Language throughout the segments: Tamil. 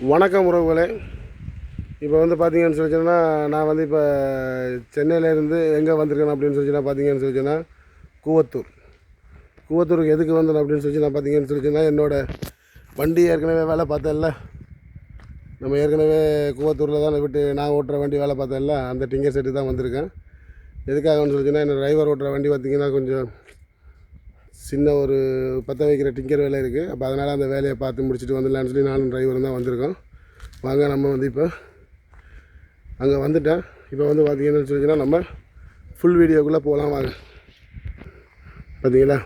வணக்கம் உறவுகளே. இப்போ வந்து பார்த்தீங்கன்னு சொல்லிச்சோன்னா, நான் வந்து இப்போ சென்னையிலேருந்து எங்கே வந்திருக்கேன் அப்படின்னு சொல்லிச்சுன்னா பார்த்தீங்கன்னு சொல்லிச்சுன்னா கூவத்தூருக்கு எதுக்கு வந்தேன் அப்படின்னு சொல்லி நான் பார்த்தீங்கன்னு சொல்லிச்சுன்னா, என்னோடய வண்டி ஏற்கனவே வேலை பார்த்தேன்ல, நம்ம ஏற்கனவே கூவத்தூரில் தான் விட்டு நான் ஓட்டுற வண்டி வேலை பார்த்தேன்ல, அந்த டிங்கர் செட்டு தான் வந்திருக்கேன். எதுக்காகன்னு சொல்லிச்சுன்னா, என்னோடய டிரைவர் ஓட்டுற வண்டி பார்த்திங்கன்னா கொஞ்சம் சின்ன ஒரு பற்ற வைக்கிற டிங்கர் வேலை இருக்குது. அப்போ அதனால் அந்த வேலையை பார்த்து முடிச்சுட்டு வந்துடலான்னு சொல்லி நானும் டிரைவரும் தான் வந்திருக்கோம். வாங்க நம்ம வந்து இப்போ அங்கே வந்துட்டேன். இப்போ வந்து பார்த்திங்கன்னு சொல்லிச்சுன்னா நம்ம ஃபுல் வீடியோக்குள்ளே போகலாம் வாங்க. பார்த்தீங்களா,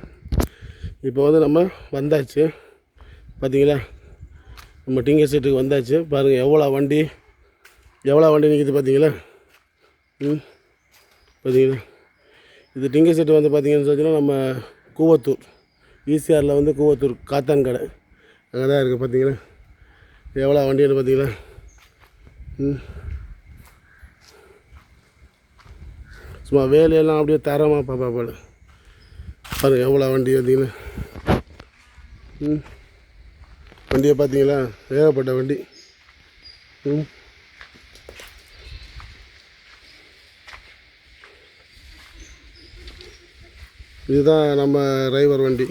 இப்போ வந்து நம்ம வந்தாச்சு. பார்த்தீங்களா, நம்ம டிங்கர் செட்டுக்கு வந்தாச்சு. பாருங்கள் எவ்வளோ வண்டி நிற்கிது பார்த்தீங்களா. பார்த்தீங்களா, இது டிங்கர் செட்டு வந்து பார்த்திங்கன்னு சொல்லிச்சுன்னா நம்ம கூவத்தூர் ஈசிஆரில் வந்து கூவத்தூர் காத்தான் கடை அங்கே தான் இருக்குது. பார்த்தீங்களா எவ்வளோ வண்டின்னு பார்த்தீங்களா. சும்மா வேலையெல்லாம் அப்படியே தரமாக பாருங்கள் எவ்வளோ வண்டி பார்த்தீங்களா. வண்டியை பார்த்தீங்களா, ஏகப்பட்ட வண்டி. இதுதான் நம்ம டிரைவர் வண்டி.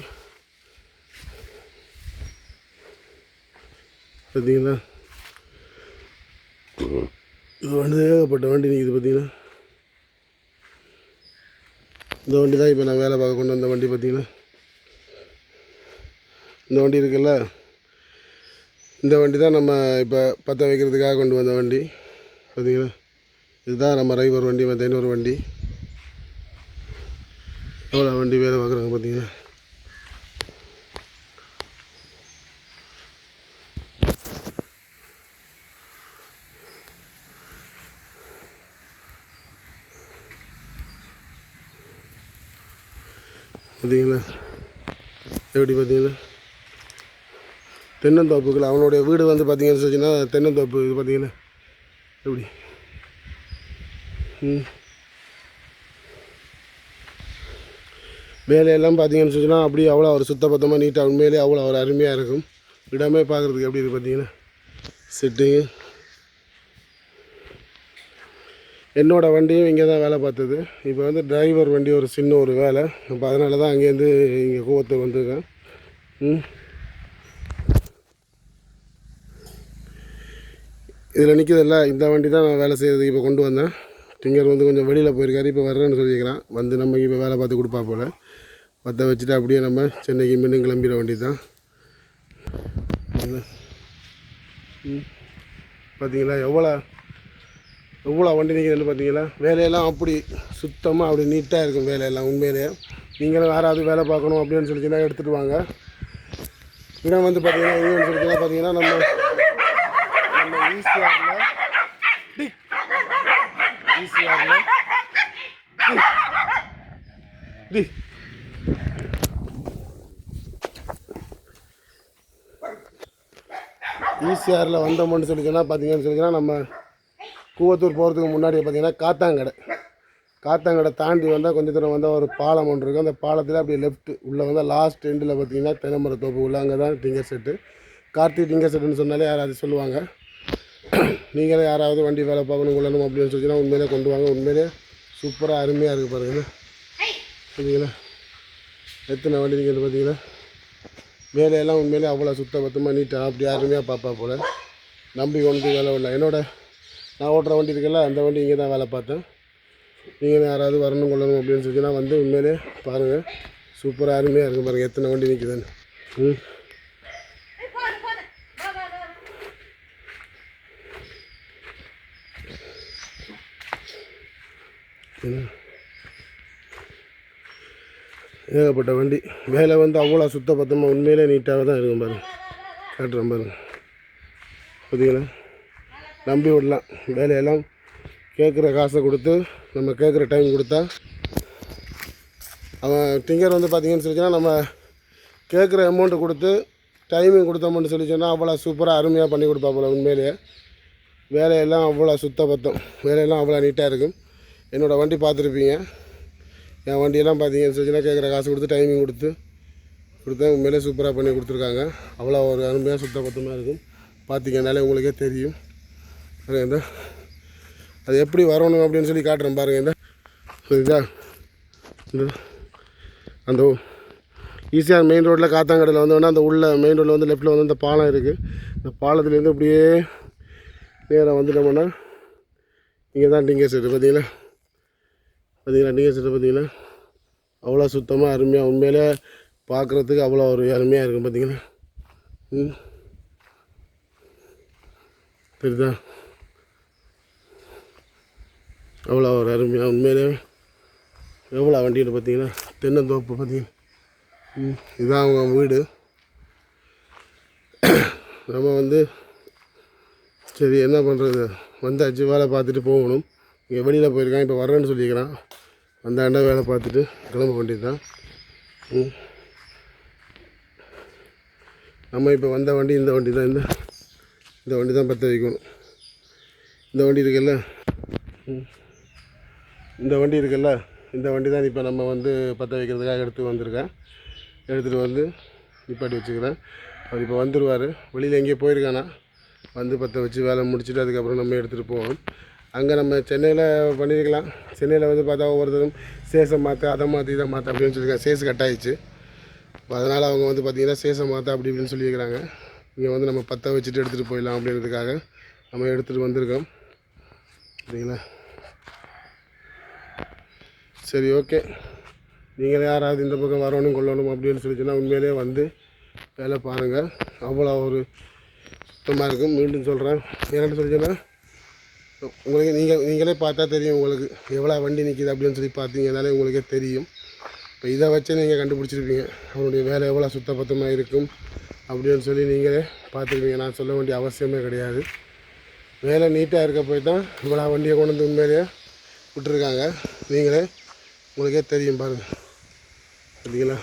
பார்த்தீங்களா, இது வந்து ஏகப்பட்ட வண்டி நிற்கிது. பார்த்தீங்கன்னா இந்த வண்டி தான் இப்போ நான் வேலை பார்க்க கொண்டு வந்த வண்டி. பார்த்தீங்கன்னா இந்த வண்டி இருக்குல்ல, இந்த வண்டி தான் நம்ம இப்போ பற்ற வைக்கிறதுக்காக கொண்டு வந்த வண்டி. பார்த்தீங்களா, இதுதான் நம்ம டிரைவர் வண்டி. மற்ற இன்னொரு வண்டி எவ்வளோ வண்டி வேலை பார்க்குறாங்க பார்த்தீங்கன்னா. பார்த்தீங்களா எப்படி பார்த்தீங்கன்னா தென்னந்தோப்புக்குள்ள அவனுடைய வீடு வந்து பார்த்தீங்கன்னு சொல்லிச்சுன்னா தென்னந்தோப்பு. இது பார்த்தீங்கன்னா எப்படி வேலையெல்லாம் பார்த்தீங்கன்னு சொல்லிச்சுன்னா அப்படியே அவ்வளோ ஒரு சுத்தபத்தமாக நீட்டாக உண்மையிலே அவ்வளோ ஒரு அருமையாக இருக்கும். இடமே பார்க்குறதுக்கு எப்படி இருக்குது பார்த்தீங்கன்னா செட்டுங்க. என்னோடய வண்டியும் இங்கே தான் வேலை பார்த்தது. இப்போ வந்து டிரைவர் வண்டி ஒரு சின்ன ஒரு வேலை. அப்போ அதனால தான் அங்கேருந்து இங்கே கூவத்தூர் வந்துருக்கேன். இதில் நிற்கிறதில்ல, இந்த வண்டி தான் நான் வேலை செய்கிறதுக்கு இப்போ கொண்டு வந்தேன். டிங்கர் வந்து கொஞ்சம் வெளியில் போயிருக்காரு, இப்போ வர்றேன்னு சொல்லியிருக்கிறான். வந்து நம்ம இப்போ வேலை பார்த்து கொடுப்பா போல் பற்ற வச்சுட்டு அப்படியே நம்ம சென்னைக்கு மீண்டும் கிளம்பிட வண்டி தான். பார்த்தீங்களா எவ்வளோ வண்டி நிற்கிறதுன்னு பார்த்தீங்களா. வேலையெல்லாம் அப்படி சுத்தமாக அப்படி நீட்டாக இருக்கும் வேலையெல்லாம். உண்மையிலேயே நீங்களும் யாராவது வேலை பார்க்கணும் அப்படின்னு சொல்லிச்சுன்னா எடுத்துகிட்டு வாங்க. இடம் வந்து பார்த்தீங்கன்னா எங்கேன்னு சொல்லிச்சுன்னா பார்த்தீங்கன்னா நம்ம ஈசிஆரில் வந்தோம்னு சொல்லிச்சுன்னா பார்த்தீங்கன்னு சொல்லிச்சுன்னா நம்ம கூவத்தூர் போகிறதுக்கு முன்னாடியே பார்த்தீங்கன்னா காத்தாங்கடை தாண்டி வந்தால் கொஞ்சம் தூரம் வந்தால் ஒரு பாலம் ஒன்று இருக்குது. அந்த பாலத்தில் அப்படியே லெஃப்ட்டு உள்ளே வந்தால் லாஸ்ட் எண்டில் பார்த்தீங்கன்னா தென்னமர தோப்பு உள்ள அங்கே தான் டிங்கர் செட்டு. கார்த்திக் டிங்கர் செட்டுன்னு சொன்னாலே யாராவது சொல்லுவாங்க. நீங்களே யாராவது வண்டி வேலை பார்க்கணும் கொள்ளணும் அப்படின்னு சொல்லிச்சுன்னா உண்மையிலே கொண்டு வாங்க. உண்மையிலே சூப்பராக அருமையாக இருக்குது பாருங்கள். பார்த்தீங்களா எத்தனை வண்டி நீங்கள் பார்த்தீங்கன்னா வேலையெல்லாம் உண்மையிலே அவ்வளோ சுத்தபத்தமாக நீட்டாக அப்படி அருமையாக பார்ப்பா போல். நம்பி கொண்டு வேலை இல்லை. நான் ஓட்டுற வண்டி இருக்குல்ல, அந்த வண்டி இங்கே தான் வேலை பார்த்தேன். நீங்கள் யாராவது வரணும் கொள்ளணும் அப்படின்னு சொல்லிச்சுன்னா வந்து உண்மையிலே பாருங்கள் சூப்பராக அருமையாக இருக்கும் பாருங்கள் எத்தனை வண்டி நிற்குதுன்னு. ஏகப்பட்ட வண்டி வேலை வந்து அவ்வளோ சுத்தபத்தமாக உண்மையிலே நீட்டாக தான் இருக்கும் பாருங்கள். காட்டுறேன் பாருங்கள். பார்த்தீங்களா, நம்பி விடலாம். வேலையெல்லாம் கேட்குற காசை கொடுத்து நம்ம கேட்குற டைம் கொடுத்தா அவன் டிங்கர் வந்து பார்த்திங்கன்னு சொல்லிச்சுன்னா நம்ம கேட்குற அமௌண்ட்டு கொடுத்து டைமிங் கொடுத்தோம்னு சொல்லிச்சோன்னா அவ்வளோ சூப்பராக அருமையாக பண்ணி கொடுப்பா போல். உண்மையிலேயே வேலையெல்லாம் அவ்வளோ சுத்தபத்தம், வேலையெல்லாம் அவ்வளோ நீட்டாக இருக்கும். என்னோடய வண்டி பார்த்துருப்பீங்க. என் வண்டியெல்லாம் பார்த்தீங்கன்னு சொல்லிச்சுன்னா கேட்குற காசு கொடுத்து டைமிங் கொடுத்தா உண்மையிலே சூப்பராக பண்ணி கொடுத்துருக்காங்க. அவ்வளோ ஒரு அருமையாக சுத்தபத்தமாக இருக்கும். பார்த்தீங்கன்னாலே உங்களுக்கே தெரியும். இந்த அது எப்படி வரணும் அப்படின்னு சொல்லி காட்டுறேன் பாருங்கள். இந்த இந்த அந்த ஈசிஆர் மெயின் ரோட்டில் காத்தாங்கடையில் வந்தோன்னா அந்த உள்ள மெயின் ரோட்டில் வந்து லெஃப்ட்டில் வந்து அந்த பாலம் இருக்குது. இந்த பாலத்துலேருந்து அப்படியே நேராக வந்துட்டோம்னா இங்கே தான் டிங்கர் செட்டு பார்த்தீங்களா டிங்கர் செட்டு பார்த்தீங்களா அவ்வளோ சுத்தமாக அருமையாக உண்மையிலே பார்க்குறதுக்கு அவ்வளோ ஒரு அருமையாக இருக்கும் பார்த்தீங்களா. தெரியுதா அவ்வளோ ஒரு அருமையாக உண்மையிலே எவ்வளோ வண்டியில் பார்த்தீங்கன்னா தென்னந்தோப்பு பார்த்தீங்கன்னா இதுதான் அவங்க வீடு. நம்ம வந்து சரி என்ன பண்ணுறது வந்தாச்சு வேலை பார்த்துட்டு போகணும். இங்கே வெளியில் போயிருக்கான் இப்போ வர்றேன்னு சொல்லிக்கிறான். வந்தாண்டா வேலை பார்த்துட்டு கிளம்ப வேண்டியது தான். நம்ம இப்போ வந்த வண்டி இந்த வண்டி தான் இந்த வண்டி தான் பற்ற வைக்கணும். இந்த வண்டி இருக்குல்ல இந்த வண்டி தான் இப்போ நம்ம வந்து பற்ற வைக்கிறதுக்காக எடுத்துகிட்டு வந்து நிப்பாட்டி வச்சுக்கிறேன். அவர் இப்போ வந்துடுவார். வெளியில் எங்கேயோ போயிருக்கானா வந்து பற்ற வச்சு வேலை முடிச்சுட்டு அதுக்கப்புறம் நம்ம எடுத்துகிட்டு போவோம். அங்கே நம்ம சென்னையில் பண்ணியிருக்கலாம். சென்னையில் வந்து பார்த்தா ஒவ்வொருத்தரும் சேஸை மாற்ற அதை மாற்றி இதை மாற்ற அப்படின்னு சொல்லியிருக்காங்க. சேஸ் கட் ஆகிடுச்சு. அதனால் அவங்க வந்து பார்த்திங்கன்னா சேஸை மாற்ற அப்படி இப்படின்னு சொல்லியிருக்கிறாங்க. இங்கே வந்து நம்ம பற்ற வச்சுட்டு எடுத்துகிட்டு போயிடலாம் அப்படின்றதுக்காக நம்ம எடுத்துகிட்டு வந்திருக்கோம். சரிங்களா? சரி ஓகே. நீங்கள் யாராவது இந்த பக்கம் வரணும் கொள்ளணும் அப்படின்னு சொல்லிச்சுன்னா உண்மையிலே வந்து வேலை பாருங்கள். அவ்வளோ ஒரு சுத்தமாக இருக்கும். மீண்டும் சொல்கிறேன், என்னென்னு சொல்லிச்சுன்னா உங்களுக்கு நீங்களே பார்த்தா தெரியும். உங்களுக்கு எவ்வளோ வண்டி நிற்கிது அப்படின்னு சொல்லி பார்த்தீங்கன்னாலே உங்களுக்கே தெரியும். இப்போ இதை வச்சு நீங்கள் கண்டுபிடிச்சிருப்பீங்க அவனுடைய வேலை எவ்வளோ சுத்தபத்தமாக இருக்கும் அப்படின்னு சொல்லி நீங்களே பார்த்துருப்பீங்க. நான் சொல்ல வேண்டிய அவசியமே கிடையாது. வேலை நீட்டாக இருக்க போய் தான் இவ்வளோ வண்டியை கொண்டு வந்து உண்மையிலேயே விட்டுருக்காங்க. நீங்களே உங்களுக்கே தெரியும் பாருங்கள். பார்த்தீங்களா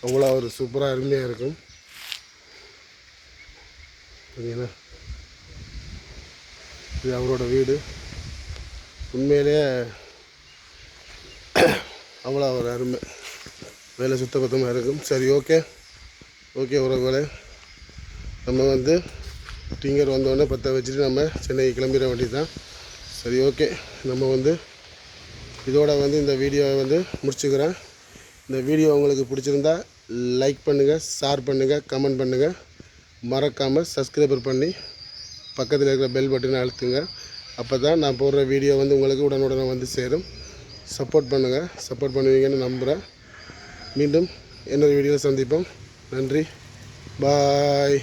அவ்வளோ ஒரு சூப்பராக அருமையாக இருக்கும். பார்த்தீங்களா இது அவரோட வீடு. உண்மையிலேயே அவ்வளோ ஒரு அருமை வேலை சுத்தபத்தமாக இருக்கும். சரி ஓகே உறவுகளே, நம்ம வந்து டிங்கர் வந்தோடனே பற்ற வச்சுட்டு நம்ம சென்னை கிளம்பிட வேண்டியது தான். சரி ஓகே, நம்ம வந்து இதோட வந்து இந்த வீடியோவை வந்து முடிச்சுக்கிறேன். இந்த வீடியோ உங்களுக்கு பிடிச்சிருந்தா லைக் பண்ணுங்கள், ஷேர் பண்ணுங்கள், கமெண்ட் பண்ணுங்கள். மறக்காமல் சப்ஸ்கிரைபர் பண்ணி பக்கத்தில் இருக்கிற பெல் பட்டனை அழுத்துங்க. அப்போ தான் நான் போடுற வீடியோ வந்து உங்களுக்கு உடனுடனே வந்து சேரும். சப்போர்ட் பண்ணுவீங்கன்னு நம்புகிறேன். மீண்டும் இன்னொரு வீடியோவில் சந்திப்போம். நன்றி, பாய்.